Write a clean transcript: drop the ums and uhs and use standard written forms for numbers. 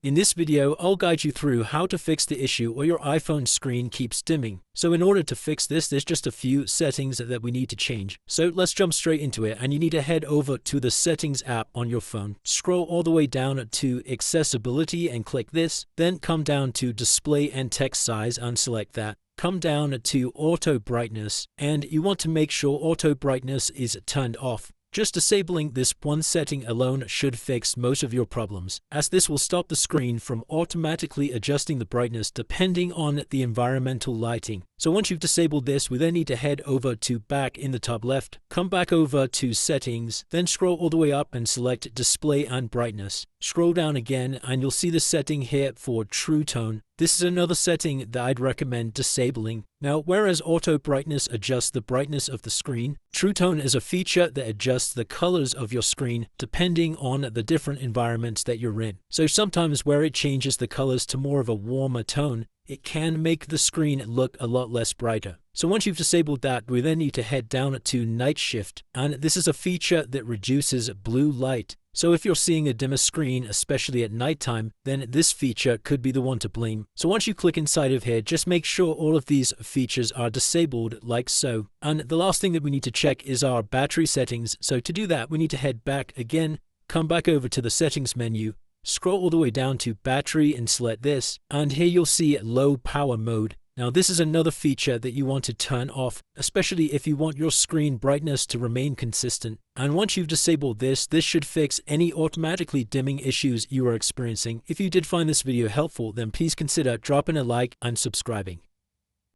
In this video, I'll guide you through how to fix the issue where your iPhone screen keeps dimming. So in order to fix this, there's just a few settings that we need to change. So let's jump straight into it, and you need to head over to the Settings app on your phone. Scroll all the way down to Accessibility and click this. Then come down to Display and Text Size and select that. Come down to Auto Brightness, and you want to make sure Auto Brightness is turned off. Just disabling this one setting alone should fix most of your problems, as this will stop the screen from automatically adjusting the brightness depending on the environmental lighting. So once you've disabled this, we then need to head over to Back in the top left, come back over to Settings, then scroll all the way up and select Display and Brightness. Scroll down again and you'll see the setting here for True Tone. This is another setting that I'd recommend disabling. Now, whereas Auto Brightness adjusts the brightness of the screen, True Tone is a feature that adjusts the colors of your screen depending on the different environments that you're in. So sometimes where it changes the colors to more of a warmer tone, it can make the screen look a lot less brighter. So once you've disabled that, we then need to head down to Night Shift, and this is a feature that reduces blue light. So if you're seeing a dimmer screen, especially at nighttime, then this feature could be the one to blame. So once you click inside of here, just make sure all of these features are disabled like so. And the last thing that we need to check is our battery settings. So to do that, we need to head back again, come back over to the settings menu, scroll all the way down to battery and select this, and here you'll see low power mode. Now this is another feature that you want to turn off, especially if you want your screen brightness to remain consistent. And once you've disabled this should fix any automatically dimming issues you are experiencing. If you did find this video helpful, then please consider dropping a like and subscribing.